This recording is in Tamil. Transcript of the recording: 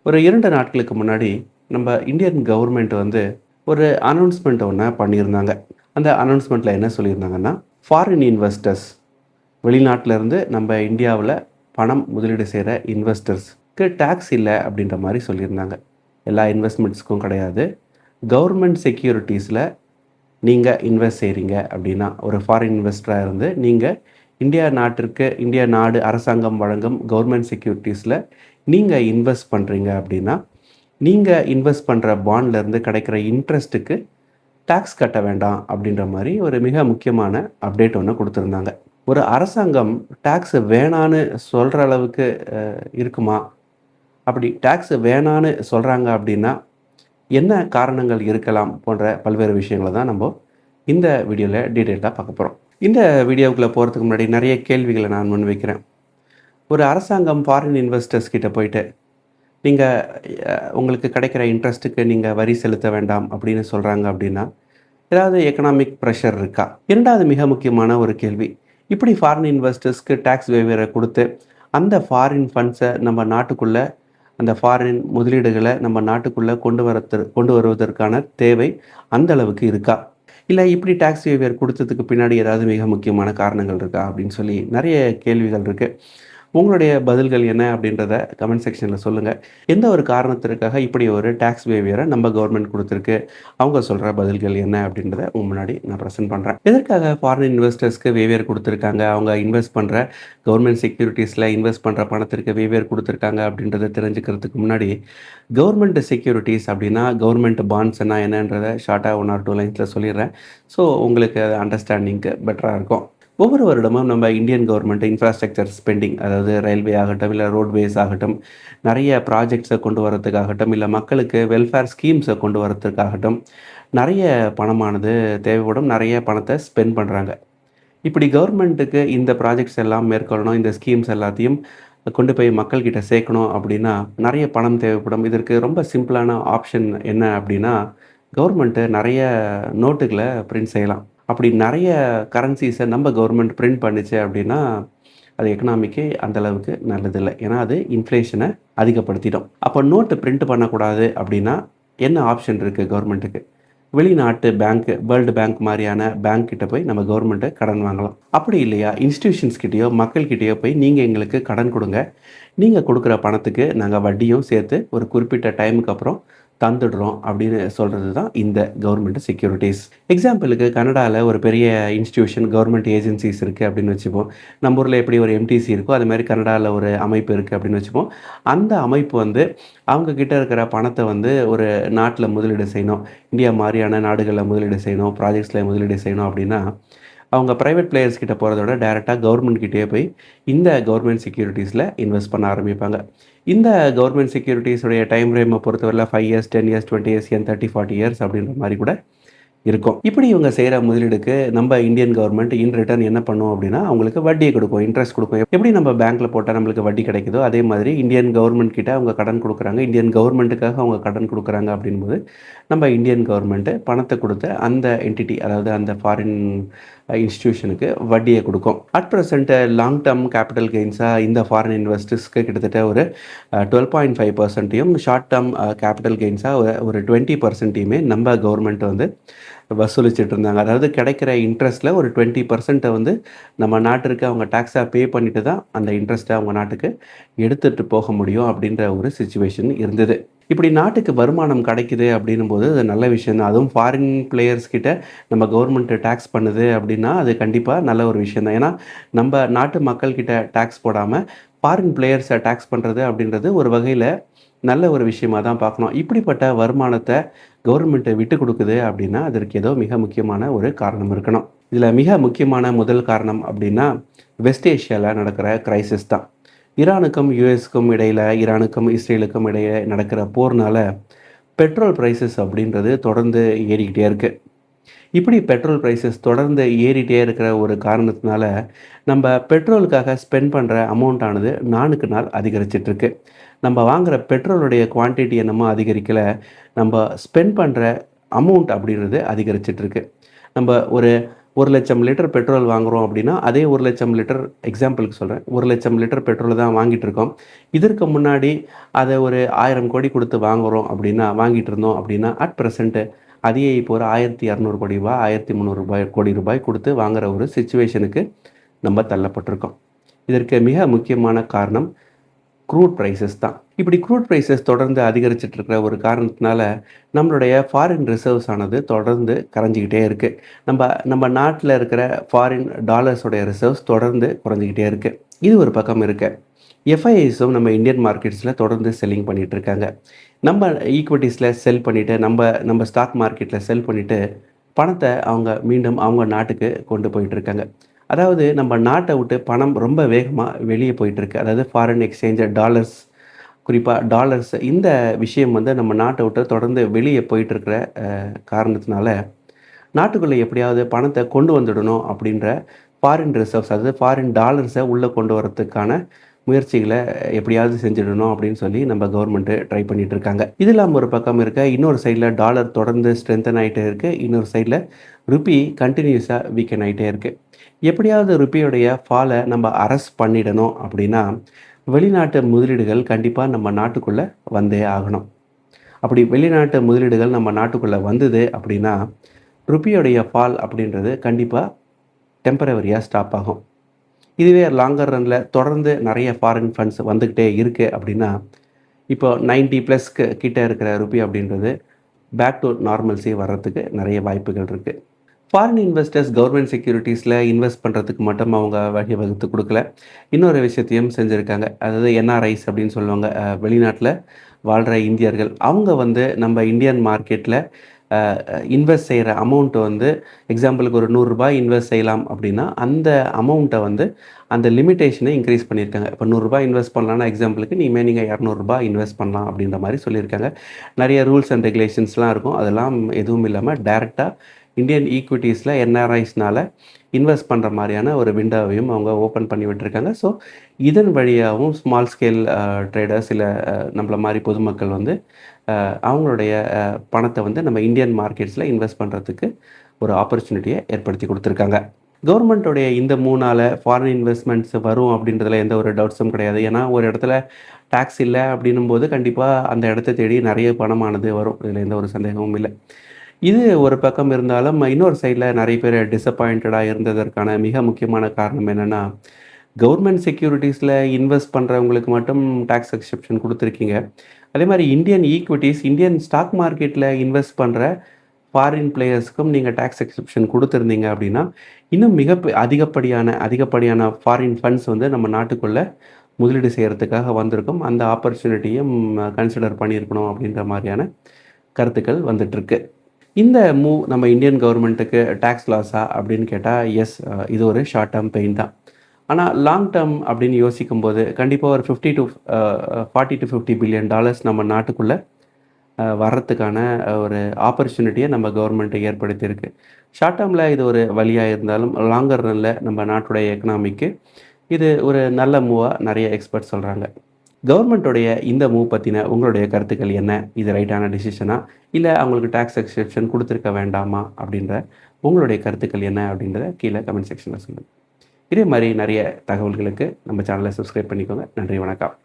ஒரு 2 நாட்களுக்கு முன்னாடி நம்ம இந்தியன் கவர்மெண்ட் வந்து ஒரு அனௌன்ஸ்மெண்ட் ஒன்று பண்ணியிருந்தாங்க. அந்த அனௌன்ஸ்மெண்ட்டில் என்ன சொல்லியிருந்தாங்கன்னா, ஃபாரின் இன்வெஸ்டர்ஸ் வெளிநாட்டில இருந்து நம்ம இந்தியாவுல பணம் முதலீடு செய்ற இன்வெஸ்டர்ஸ்க்கு டாக்ஸ் இல்ல அப்படின்ற மாரி சொல்லியிருந்தாங்க. எல்லா இன்வெஸ்ட்மெண்ட்ஸ்க்கும் கிடையாது. கவர்மெண்ட் செக்யூரிட்டீஸ்ல நீங்க இன்வெஸ்ட் செய்றீங்க அப்படின்னா, ஒரு ஃபாரின் இன்வெஸ்டரா இருந்து நீங்க இந்தியா நாடு அரசாங்கம் வழங்கும் கவர்மெண்ட் செக்யூரிட்டீஸ்ல நீங்க இன்வெஸ்ட் பண்றீங்க அப்படின்னா, நீங்க இன்வெஸ்ட் பண்ற பாண்ட்ல இருந்து கிடைக்கிற இன்ட்ரெஸ்ட்டுக்கு டாக்ஸ் கட்ட வேண்டாம் அப்படின்ற மாரி ஒரு மிக முக்கியமான அப்டேட் ஒண்ணு குடுத்திருந்தாங்க. ஒரு அரசாங்கம் டாக்ஸ் வேணான்னு சொல்ற அளவுக்கு இருக்குமா? அப்படி டாக்ஸ் வேணான்னு சொல்றாங்க அப்படின்னா, என்ன காரணங்கள் இருக்கலாம்? போன்ற பல்வேறு விஷயங்கள தான் நம்ப இந்த வீடியோல டீட்டெயில்டா பார்க்க போறோம். இந்த வீடியோக்குள்ள போறதுக்கு முன்னாடி நெறைய கேள்விகள நான் முன்வைக்கிறேன். ஒரு அரசாங்கம் ஃபாரின் இன்வெஸ்டர்ஸ் கிட்ட போயிட்டு, நீங்க உங்களுக்கு கிடைக்கிற இன்ட்ரெஸ்ட்டுக்கு நீங்க வரி செலுத்த வேண்டாம் அப்படின்னு சொல்றாங்க அப்படின்னா, ஏதாவது எக்கனாமிக் பிரஷர் இருக்கா? 2வது மிக முக்கியமான ஒரு கேள்வி. இப்படி ஃபாரின் இன்வெஸ்டர்ஸ்க்கு டாக்ஸ் வேவேர குடுத்து, அந்த ஃபாரின் ஃபண்ட்ஸ நம்ம நாட்டுக்குள்ள அந்த ஃபாரின் முதலீடுகள நம்ம நாட்டுக்குள்ள கொண்டு வருவதற்கான தேவை அந்த அளவுக்கு இருக்கா? இல்ல இப்படி டாக்ஸ் வேவியர் குடுத்ததுக்கு பின்னாடி ஏதாவது மிக முக்கியமான காரணங்கள் இருக்கா? அப்படின்னு சொல்லி நெறைய கேள்விகள் இருக்கு. உங்களுடைய பதில்கள் என்ன அப்படின்றத கமெண்ட் செக்ஷன்ல சொல்லுங்க. எந்த ஒரு காரணத்திற்காக இப்படி ஒரு டாக்ஸ் வேவியர நம்ம கவர்மெண்ட் குடுத்திருக்கு? அவங்க சொல்ற பதில்கள் என்ன அப்படின்றத உங்க முன்னாடி நான் பிரசன்ட் பண்றேன். எதற்காக ஃபாரின் இன்வெஸ்டர்ஸ்க்கு வேவியர் குடுத்திருக்காங்க? அவங்க இன்வெஸ்ட் பண்ற கவர்மெண்ட் செக்யூரிட்டீஸ்ல இன்வெஸ்ட் பண்ற பணத்திற்கு வேவியர் குடுத்திருக்காங்க அப்படின்றத தெரிஞ்சுக்கிறதுக்கு முன்னாடி, கவர்மெண்ட் செக்யூரிட்டீஸ் அப்படின்னா, கவர்மெண்ட் பாண்ட்ஸ்னா என்னன்றத ஷார்ட்டா 1 ஆர் 2 லைன்ஸ்ல சொல்லிர்றேன். ஸோ உங்களுக்கு அது அண்டர்ஸ்டாண்டிங்க்கு பெட்டரா இருக்கும். ஒவ்வொரு வருடமும் நம்ம இந்தியன் கவர்மெண்ட் இன்ஃப்ராஸ்ட்ரக்சர் ஸ்பெண்டிங், அதாவது ரயில்வே ஆகட்டும், இல்ல ரோட்வேஸ் ஆகட்டும், நெறைய ப்ராஜெக்ட்ஸ கொண்டு வரதுக்காகட்டும், இல்ல மக்களுக்கு வெல்ஃபேர் ஸ்கீம்ஸ கொண்டு வரதுக்காகட்டும், நெறைய பணமானது தேவைப்படும். நெறைய பணத்த ஸ்பெண்ட் பண்றாங்க. இப்படி கவர்மெண்ட்டுக்கு இந்த ப்ராஜெக்ட்ஸ் எல்லாம் மேற்கொள்ளணும், இந்த ஸ்கீம்ஸ் எல்லாத்தையும் கொண்டு போய் மக்கள்கிட்ட சேர்க்கணும் அப்படின்னா, நெறைய பணம் தேவைப்படும். இதற்கு ரொம்ப சிம்பிளான ஆப்ஷன் என்ன அப்படின்னா, கவர்மெண்ட்டு நெறைய நோட்டுகள பிரிண்ட் செய்யலாம். அப்படி நெறைய கரன்சிஸ நம்ம கவர்மெண்ட் பிரிண்ட் பண்ணுச்சு அப்படின்னா, அது எக்கனாமிக்கு அந்த அளவுக்கு நல்லதில்ல. ஏன்னா, அது இன்ஃப்ளேஷன அதிகப்படுத்திடும். அப்போ நோட்டு பிரிண்ட் பண்ணக்கூடாது அப்படின்னா, என்ன ஆப்ஷன் இருக்கு கவர்மெண்ட்டுக்கு? வெளிநாட்டு பேங்க், வேர்ல்டு பேங்க் மாரியான பேங்க் கிட்ட போய் நம்ம கவர்மெண்ட்ட கடன் வாங்கலாம். அப்படி இல்லையா, இன்ஸ்டிடியூஷன்ஸ் கிட்டயோ, மக்கள் கிட்டயோ போய் நீங்க எங்களுக்கு கடன் குடுங்க. நீங்க குடுக்குற பணத்துக்கு நாங்க வட்டியும் சேர்த்து ஒரு குறிப்பிட்ட டைமுக்கு அப்புறம் தந்துடுறோம் அப்படின்னு சொல்றது தான் இந்த கவர்மெண்ட் செக்யூரிட்டீஸ். எக்ஸாம்பிளுக்கு கனடால ஒரு பெரிய இன்ஸ்டிடியூஷன் கவர்மெண்ட் ஏஜென்சிஸ் இருக்கு அப்படின்னு வச்சுப்போம். நம்ம ஊர்ல எப்படி ஒரு எம்டிசி இருக்கோ, அது மாரி கனடால ஒரு அமைப்பு இருக்கு அப்படின்னு வச்சுப்போம். அந்த அமைப்பு வந்து அவங்க கிட்ட இருக்கிற பணத்த வந்து ஒரு நாட்ல முதலீடு செய்யணும். இந்தியா மாரியான நாடுகள்ல முதலீடு செய்யணும், ப்ராஜெக்ட்ஸ்ல முதலீடு செய்யணும் அப்படின்னா, அவங்க பிரைவேட் பிளேயர்ஸ் கிட்ட போறத விட டைரக்ட்டா கவர்மெண்ட் கிட்டயே போய் இந்த கவர்மெண்ட் செக்யூரிட்டீஸ்ல இன்வெஸ்ட் பண்ண ஆரம்பிப்பாங்க. இந்த கவர்மெண்ட் செக்யூரிட்டீஸ் உடைய டைம் ஃப்ரேம பொறுத்தவரையில 5 இயர்ஸ், 10 இயர்ஸ், 20 இயர்ஸ், ஏன் 30, 40 இயர்ஸ் அப்படின்ற மாரி கூட இருக்கும். இப்படி இவங்க செய்ற முதலீடுக்கு நம்ம இந்தியன் கவர்மெண்ட் இன் ரிட்டர்ன் என்ன பண்ணும் அப்படின்னா, அவங்களுக்கு வட்டிய குடுக்கும், இன்ட்ரெஸ்ட் குடுக்கும். எப்படி நம்ம பேங்க்ல போட்டா நம்மளுக்கு வட்டி கிடைக்குதோ, அதே மாதிரி இந்தியன் கவர்மெண்ட் கிட்ட அவங்க கடன் குடுக்குறாங்க. இந்தியன் கவர்மெண்ட்டுக்காக அவங்க கடன் குடுக்குறாங்க அப்படின்போது, நம்ம இந்தியன் கவர்மெண்ட் பணத்த குடுத்த அந்த என்டிட்டி, அதாவது அந்த ஃபாரின் இன்ஸ்டிடியூஷனுக்கு வட்டிய குடுக்கும். At present long term capital கெயின்ஸா இந்த ஃபாரின் இன்வெஸ்டர்ஸ்க்கு கிட்டத்தட்ட ஒரு 12.5%யும், ஷார்ட் டெர்ம் கேப்பிட்டல் கெயின்ஸா ஒரு 20%யுமே நம்ம கவர்மெண்ட் வந்து வசூலிச்சுட்டு இருந்தாங்க. அதாவது கிடைக்கிற இன்ட்ரெஸ்ட்ல ஒரு 20% வந்து நம்ம நாட்டிற்கு அவங்க டாக்ஸா பே பண்ணிட்டு தான் அந்த இன்ட்ரெஸ்ட்ட அவங்க நாட்டுக்கு எடுத்துட்டு போக முடியும் அப்படின்ற ஒரு சிச்சுவேஷன் இருந்தது. இப்படி நாட்டுக்கு வருமானம் கிடைக்குது அப்படின்னும்போது அது நல்ல விஷயம் தான். அதுவும் ஃபாரின் பிளேயர்ஸ் கிட்ட நம்ம கவர்மெண்ட் டாக்ஸ் பண்ணுது அப்படின்னா, அது கண்டிப்பா நல்ல ஒரு விஷயம் தான். ஏன்னா, நம்ம நாட்டு மக்கள் கிட்ட டாக்ஸ் போடாம ஃபாரின் பிளேயர்ஸ டாக்ஸ் பண்றது அப்படின்றது ஒரு வகையில நல்ல ஒரு விஷயமா தான் பார்க்கணும். இப்படிப்பட்ட வருமானத்த கவர்மெண்ட் விட்டு குடுக்குது அப்படின்னா, அதற்கு ஏதோ மிக முக்கியமான ஒரு காரணம் இருக்கணும். இதுல மிக முக்கியமான முதல் காரணம் அப்படின்னா, வெஸ்ட் ஏசியால நடக்கிற கிரைசிஸ் தான். ஈரானுக்கும் யுஎஸ்க்கும் இடையில, ஈரானுக்கும் இஸ்ரேலுக்கும் இடையே நடக்கிற போர்னால, பெட்ரோல் பிரைஸஸ் அப்படின்றது தொடர்ந்து ஏறிக்கிட்டே இருக்கு. இப்படி பெட்ரோல் பிரைஸஸ் தொடர்ந்து ஏறிட்டே இருக்கிற ஒரு காரணத்தினால, நம்ப பெட்ரோலுக்காக ஸ்பெண்ட் பண்ற அமௌண்ட் ஆனது நாளுக்கு நாள் அதிகரிச்சுட்டு இருக்கு. நம்ப வாங்குற பெட்ரோலுடைய குவான்டிட்டி என்னமோ அதிகரிக்கல, நம்ப ஸ்பெண்ட் பண்ற அமௌண்ட் அப்படின்றது அதிகரிச்சுட்டு இருக்கு. நம்ப ஒரு 1,00,000 லிட்டர் பெட்ரோல் வாங்குறோம் அப்படின்னா, அதே 1,00,000 லிட்டர் எக்ஸாம்பிளுக்கு சொல்றேன். 1,00,000 லிட்டர் பெட்ரோல் தான் வாங்கிட்டு இருக்கோம். இதற்கு முன்னாடி அத ஒரு 1000 கோடி குடுத்து வாங்குறோம் அப்படின்னா வாங்கிட்டு இருந்தோம் அப்படின்னா, அட் பிரசன்ட் அதையே இப்போ ஒரு ரூ. 1,200 கோடி, ரூ. 1,300 கோடி குடுத்து வாங்குற ஒரு சிச்சுவேஷனுக்கு நம்ம தள்ளப்பட்டிருக்கோம். இதற்கு மிக முக்கியமான காரணம் க்ரூட் பிரைஸஸ் தான். இப்படி க்ரூட் பிரைஸஸ் தொடர்ந்து அதிகரிச்சுட்டு இருக்கிற ஒரு காரணத்தினால நம்மளுடைய ஃபாரின் ரிசர்வ்ஸ் ஆனது தொடர்ந்து கரைஞ்சிக்கிட்டே இருக்குது. நம்ம நாட்டில் இருக்கிற ஃபாரின் டாலர்ஸோடைய ரிசர்வ்ஸ் தொடர்ந்து குறைஞ்சிக்கிட்டே இருக்குது. இது ஒரு பக்கம் இருக்கு. எஃப்ஐஐஸும் நம்ம இந்தியன் மார்க்கெட்ஸில் தொடர்ந்து செல்லிங் பண்ணிகிட்டு இருக்காங்க. நம்ம ஈக்விட்டிஸில் செல் பண்ணிவிட்டு நம்ம ஸ்டாக் மார்க்கெட்டில் செல் பண்ணிவிட்டு பணத்தை அவங்க மீண்டும் அவங்க நாட்டுக்கு கொண்டு போயிட்டுருக்காங்க. அதாவது நம்ம நாட்டை விட்டு பணம் ரொம்ப வேகமாக வெளியே போயிட்டுருக்கு. அதாவது ஃபாரின் எக்ஸ்சேஞ்சு டாலர்ஸ், குறிப்பாக டாலர்ஸ், இந்த விஷயம் வந்து நம்ம நாட்டை விட்டு தொடர்ந்து வெளியே போயிட்டுருக்கிற காரணத்தினால நாட்டுக்குள்ளே எப்படியாவது பணத்தை கொண்டு வந்துடணும் அப்படின்ற ஃபாரின் ரிசர்வ்ஸ், அதாவது ஃபாரின் டாலர்ஸை உள்ளே கொண்டு வரதுக்கான முயற்சிகளை எப்படியாவது செஞ்சிடணும் அப்படின்னு சொல்லி நம்ம கவர்மெண்ட்டு ட்ரை பண்ணிகிட்டு இருக்காங்க. இது இல்லாமல் ஒரு பக்கம் இருக்க இன்னொரு சைடில் டாலர் தொடர்ந்து ஸ்ட்ரென்தன் ஆகிட்டே இருக்குது. இன்னொரு சைடில் ருப்பி கண்டினியூஸாக வீக்கன் ஆகிட்டே இருக்குது. எப்படியாவது ருப்பியோடைய ஃபாலை நம்ம அரெஸ்ட் பண்ணிடணும் அப்படின்னா வெளிநாட்டு முதலீடுகள் கண்டிப்பாக நம்ம நாட்டுக்குள்ளே வந்தே ஆகணும். அப்படி வெளிநாட்டு முதலீடுகள் நம்ம நாட்டுக்குள்ளே வந்தது அப்படின்னா ருப்பியோடைய ஃபால் அப்படின்றது கண்டிப்பாக டெம்பரவரியாக ஸ்டாப் ஆகும். இதுவே லாங்கர் ரனில் தொடர்ந்து நிறைய ஃபாரின் ஃபண்ட்ஸ் வந்துக்கிட்டே இருக்குது அப்படின்னா இப்போ 90+ கிட்ட இருக்கிற ருப்பி அப்படின்றது பேக் டு நார்மல்சி வர்றதுக்கு நிறைய வாய்ப்புகள் இருக்குது. ஃபாரின் இன்வெஸ்டர்ஸ் கவர்மெண்ட் செக்யூரிட்டிஸில் இன்வெஸ்ட் பண்ணுறதுக்கு மட்டும் அவங்க வகை வகுத்து கொடுக்கல, இன்னொரு விஷயத்தையும் செஞ்சுருக்காங்க. அதாவது என்ஆர்ஐஸ் அப்படின்னு சொல்லுவாங்க, வெளிநாட்டில் வாழ்கிற இந்தியர்கள். அவங்க வந்து நம்ம இந்தியன் மார்க்கெட்டில் இன்வெஸ்ட் செய்கிற அமௌண்ட்டு வந்து எக்ஸாம்பிளுக்கு ஒரு ரூ. 100 இன்வெஸ்ட் செய்யலாம் அப்படின்னா அந்த அமௌண்ட்டை வந்து அந்த லிமிட்டேஷனை இன்க்ரீஸ் பண்ணியிருக்காங்க. இப்போ ரூ. 100 இன்வெஸ்ட் பண்ணலான்னா எக்ஸாம்பிளுக்கு நீங்கள் ரூ. 200 இன்வெஸ்ட் பண்ணலாம் அப்படின்ற மாதிரி சொல்லியிருக்காங்க. நிறைய ரூல்ஸ் அண்ட் ரெகுலேஷன்ஸ்லாம் இருக்கும். அதெல்லாம் எதுவும் இல்லாமல் டைரெக்டாக இந்தியன் ஈக்விட்டிஸில் என்ஆர்ஐஸ்னால் இன்வெஸ்ட் பண்ணுற மாதிரியான ஒரு விண்டோவையும் அவங்க ஓப்பன் பண்ணி விட்டுருக்காங்க. ஸோ இதன் வழியாகவும் ஸ்மால் ஸ்கேல் ட்ரேடர்ஸ், இல்லை நம்மள மாதிரி பொதுமக்கள் வந்து அவங்களுடைய பணத்தை வந்து நம்ம இந்தியன் மார்க்கெட்ஸில் இன்வெஸ்ட் பண்ணுறதுக்கு ஒரு ஆப்பர்ச்சுனிட்டியை ஏற்படுத்தி கொடுத்துருக்காங்க. கவர்மெண்ட்டோடைய இந்த மூணால் ஃபாரின் இன்வெஸ்ட்மெண்ட்ஸ் வரும் அப்படின்றதுல எந்த ஒரு டவுட்ஸும் கிடையாது. ஏன்னா ஒரு இடத்துல டேக்ஸ் இல்லை அப்படின்னும் போது கண்டிப்பாக அந்த இடத்த தேடி நிறைய பணமானது வரும். இதில் எந்த ஒரு சந்தேகமும் இல்லை. இது ஒரு பக்கம் இருந்தாலும் இன்னொரு சைடில் நிறைய பேர் டிசப்பாயிண்டடாக இருந்ததற்கான மிக முக்கியமான காரணம் என்னென்னா, கவர்மெண்ட் செக்யூரிட்டிஸில் இன்வெஸ்ட் பண்ணுறவங்களுக்கு மட்டும் டேக்ஸ் எக்ஸெப்ஷன் கொடுத்துருக்கீங்க. அதே மாதிரி இந்தியன் ஈக்விட்டிஸ், இந்தியன் ஸ்டாக் மார்க்கெட்டில் இன்வெஸ்ட் பண்ணுற ஃபாரின் பிளேயர்ஸுக்கும் நீங்கள் டேக்ஸ் எக்ஸெப்ஷன் கொடுத்துருந்தீங்க அப்படின்னா இன்னும் அதிகப்படியான ஃபாரின் ஃபண்ட்ஸ் வந்து நம்ம நாட்டுக்குள்ளே முதலீடு செய்கிறதுக்காக வந்திருக்கும். அந்த ஆப்பர்ச்சுனிட்டியும் கன்சிடர் பண்ணியிருக்கணும் அப்படின்ற மாதிரியான கருத்துக்கள் வந்துட்டுருக்கு. இந்த மூவ் நம்ம இந்தியன் கவர்மெண்ட்டுக்கு டேக்ஸ் லாஸா அப்படின்னு கேட்டால் எஸ், இது ஒரு ஷார்ட் டேர்ம் பெயின் தான். ஆனால் லாங் டேர்ம் அப்படின்னு யோசிக்கும்போது கண்டிப்பாக ஒரு $40 to $50 பில்லியன் நம்ம நாட்டுக்குள்ளே வர்றதுக்கான ஒரு ஆப்பர்ச்சுனிட்டியை நம்ம கவர்மெண்ட்டு ஏற்படுத்தியிருக்கு. ஷார்ட் டேர்மில் இது ஒரு வழியாக இருந்தாலும் லாங்கர் ரனில் நம்ம நாட்டுடைய எக்கனாமிக்கு இது ஒரு நல்ல மூவாக நிறைய எக்ஸ்பர்ட் சொல்கிறாங்க. கவர்மெண்ட்டோடைய இந்த மூவ் பற்றின உங்களுடைய கருத்துக்கள் என்ன? இது ரைட்டான டிசிஷனா, இல்லை அவங்களுக்கு டேக்ஸ் எக்ஸெப்ஷன் கொடுத்துருக்க வேண்டாமா அப்படின்ற உங்களுடைய கருத்துக்கள் என்ன அப்படின்றத கீழே கமெண்ட் செக்ஷனில் சொல்லுங்கள். இதே மாதிரி நிறைய தகவல்களுக்கு நம்ம சேனலை சப்ஸ்கிரைப் பண்ணிக்கோங்க. நன்றி, வணக்கம்.